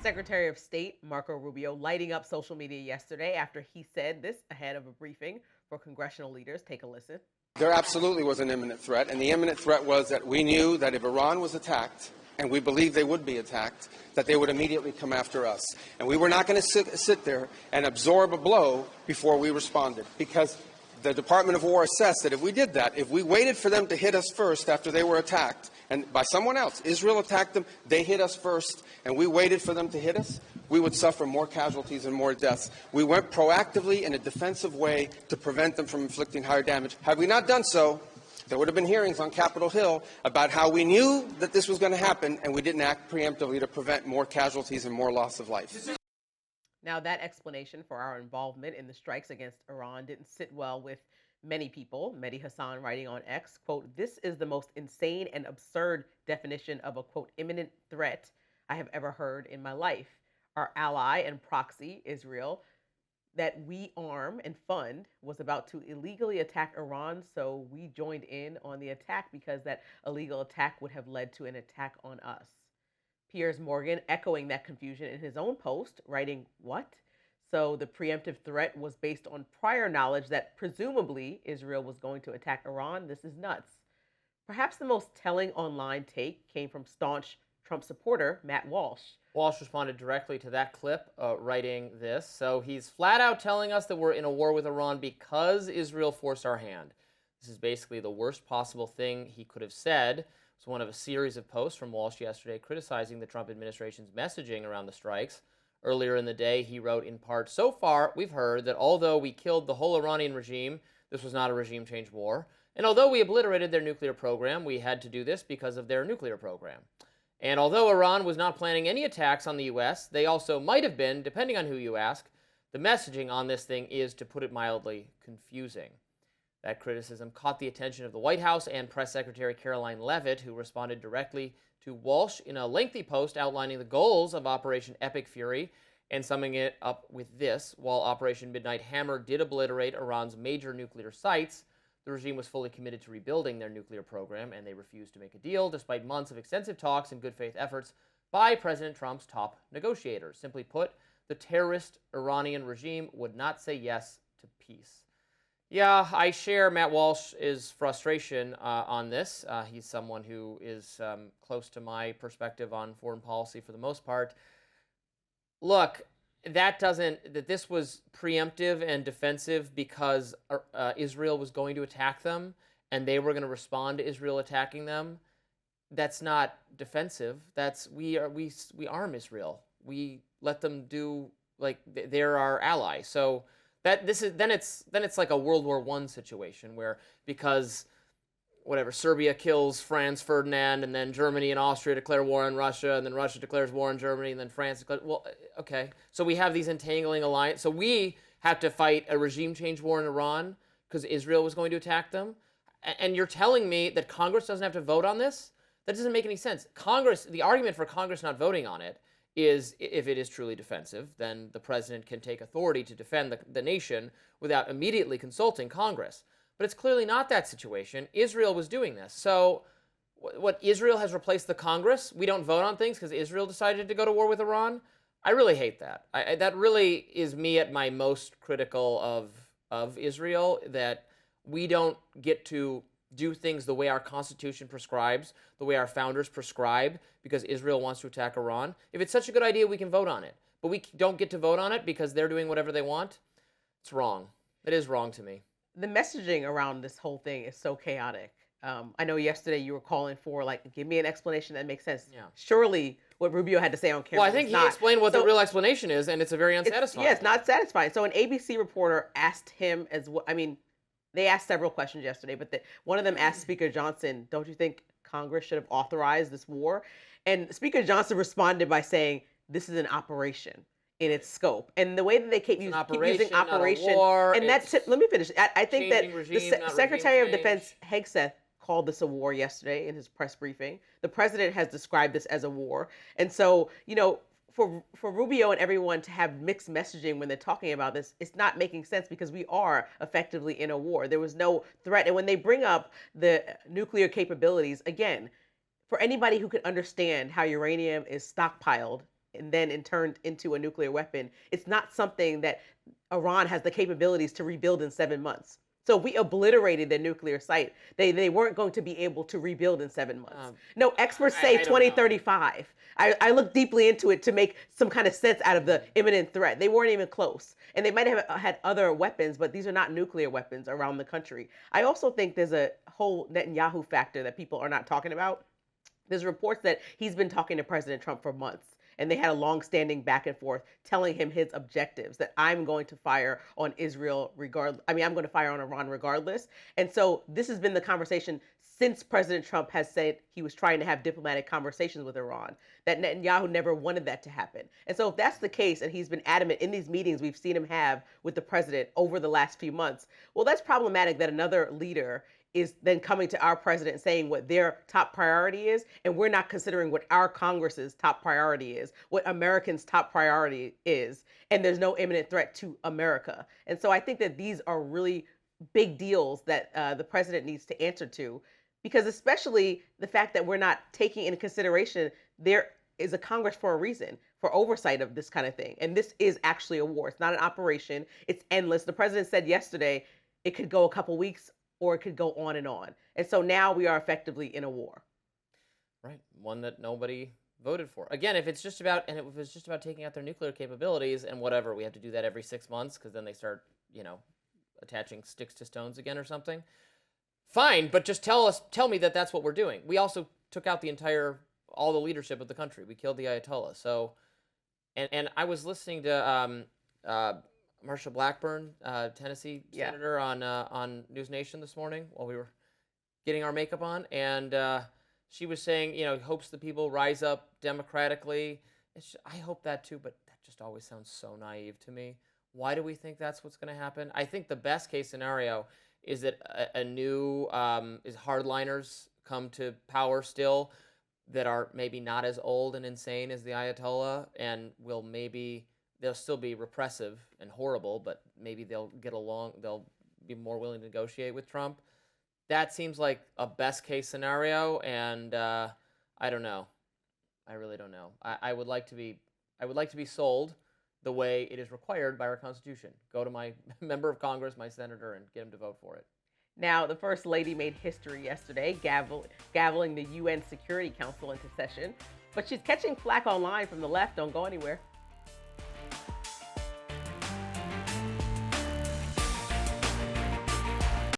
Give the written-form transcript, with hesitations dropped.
Secretary of State Marco Rubio lighting up social media yesterday after he said this ahead of a briefing for congressional leaders. Take a listen. There absolutely was an imminent threat, and the imminent threat was that we knew that if Iran was attacked, and we believed they would be attacked, that they would immediately come after us. And we were not going to sit there and absorb a blow before we responded, because the Department of War assessed that if we did that, if we waited for them to hit us first after they were attacked, and by someone else, Israel attacked them, they hit us first, and we waited for them to hit us, we would suffer more casualties and more deaths. We went proactively in a defensive way to prevent them from inflicting higher damage. Had we not done so, there would have been hearings on Capitol Hill about how we knew that this was going to happen, and we didn't act preemptively to prevent more casualties and more loss of life. Now, that explanation for our involvement in the strikes against Iran didn't sit well with many people. Mehdi Hassan writing on X, quote, "This is the most insane and absurd definition of a, quote, imminent threat I have ever heard in my life. Our ally and proxy, Israel, that we arm and fund, was about to illegally attack Iran, so we joined in on the attack because that illegal attack would have led to an attack on us." Piers Morgan echoing that confusion in his own post, writing, "What? So the preemptive threat was based on prior knowledge that presumably Israel was going to attack Iran? This is nuts." Perhaps the most telling online take came from staunch Trump supporter Matt Walsh. Walsh responded directly to that clip, writing this. So he's flat out telling us that we're in a war with Iran because Israel forced our hand. This is basically the worst possible thing he could have said. It's one of a series of posts from Walsh yesterday criticizing the Trump administration's messaging around the strikes. Earlier in the day, he wrote in part, "So far, we've heard that although we killed the whole Iranian regime, this was not a regime change war. And although we obliterated their nuclear program, we had to do this because of their nuclear program. And although Iran was not planning any attacks on the U.S., they also might have been, depending on who you ask. The messaging on this thing is, to put it mildly, confusing." That criticism caught the attention of the White House and Press Secretary Caroline Leavitt, who responded directly to Walsh in a lengthy post outlining the goals of Operation Epic Fury and summing it up with this: "While Operation Midnight Hammer did obliterate Iran's major nuclear sites, the regime was fully committed to rebuilding their nuclear program, and they refused to make a deal despite months of extensive talks and good faith efforts by President Trump's top negotiators. Simply put, the terrorist Iranian regime would not say yes to peace." Yeah, I share Matt Walsh's frustration on this. He's someone who is close to my perspective on foreign policy for the most part. Look, that this was preemptive and defensive because Israel was going to attack them and they were going to respond to Israel attacking them. That's not defensive. We arm Israel. We let them do, like, they're our ally. So then it's like a World War I situation where, because Serbia kills Franz Ferdinand, and then Germany and Austria declare war on Russia, and then Russia declares war on Germany, and then France declares, well, okay. So we have these entangling alliances. So we have to fight a regime change war in Iran because Israel was going to attack them. And you're telling me that Congress doesn't have to vote on this? That doesn't make any sense. The argument for Congress not voting on it is, if it is truly defensive, then the president can take authority to defend the nation without immediately consulting Congress. But it's clearly not that situation. Israel was doing this. So what, Israel has replaced the Congress? We don't vote on things because Israel decided to go to war with Iran? I really hate that. That really is me at my most critical of Israel, that we don't get to do things the way our Constitution prescribes, the way our founders prescribe, because Israel wants to attack Iran. If it's such a good idea, we can vote on it. But we don't get to vote on it because they're doing whatever they want. It's wrong. It is wrong to me. The messaging around this whole thing is so chaotic. I know yesterday you were calling for, like, give me an explanation that makes sense. Yeah. Surely what Rubio had to say on camera. Well, I think he explained what the real explanation is, and it's a very unsatisfying. It's not satisfying. So an ABC reporter asked him as well. I mean, they asked several questions yesterday, but one of them asked Speaker Johnson, "Don't you think Congress should have authorized this war?" And Speaker Johnson responded by saying, "This is an operation in its scope." And the way that they keep using operation, not a war, and that's it. Let me finish. I think that regime, the Secretary of Defense Hegseth called this a war yesterday in his press briefing. The president has described this as a war. And so, for Rubio and everyone to have mixed messaging when they're talking about this, it's not making sense because we are effectively in a war. There was no threat. And when they bring up the nuclear capabilities, again, for anybody who could understand how uranium is stockpiled and then in turned into a nuclear weapon, it's not something that Iran has the capabilities to rebuild in 7 months. So if we obliterated their nuclear site, they weren't going to be able to rebuild in 7 months. No, experts say I don't know. 2035. I looked deeply into it to make some kind of sense out of the imminent threat. They weren't even close. And they might have had other weapons, but these are not nuclear weapons around the country. I also think there's a whole Netanyahu factor that people are not talking about. There's reports that he's been talking to President Trump for months, and they had a long-standing back and forth telling him his objectives, that I'm going to fire on Israel regardless. I mean, I'm going to fire on Iran regardless. And so this has been the conversation since President Trump has said he was trying to have diplomatic conversations with Iran, that Netanyahu never wanted that to happen. And so if that's the case, and he's been adamant in these meetings we've seen him have with the president over the last few months, well, that's problematic that another leader is then coming to our president and saying what their top priority is, and we're not considering what our Congress's top priority is, what Americans' top priority is, and there's no imminent threat to America. And so I think that these are really big deals that the president needs to answer to, because especially the fact that we're not taking into consideration there is a Congress for a reason, for oversight of this kind of thing. And this is actually a war. It's not an operation. It's endless. The president said yesterday it could go a couple weeks, or it could go on and on. And so now we are effectively in a war. Right. One that nobody voted for. Again, if it's just about taking out their nuclear capabilities and whatever, we have to do that every 6 months because then they start, attaching sticks to stones again or something. Fine, but just tell me that that's what we're doing. We also took out all the leadership of the country. We killed the Ayatollah. So, and I was listening to Marsha Blackburn, Tennessee senator, on News Nation this morning while we were getting our makeup on, and she was saying, hopes the people rise up democratically. I hope that too, but that just always sounds so naive to me. Why do we think that's what's going to happen? I think the best case scenario is that a new hardliners come to power still that are maybe not as old and insane as the Ayatollah, and they'll still be repressive and horrible, but maybe they'll get along. They'll be more willing to negotiate with Trump. That seems like a best case scenario, and I don't know. I really don't know. I would like to be sold the way it is required by our Constitution. Go to my member of Congress, my senator, and get him to vote for it. Now, the First Lady made history yesterday, gaveling the UN Security Council into session, but she's catching flack online from the left. Don't go anywhere.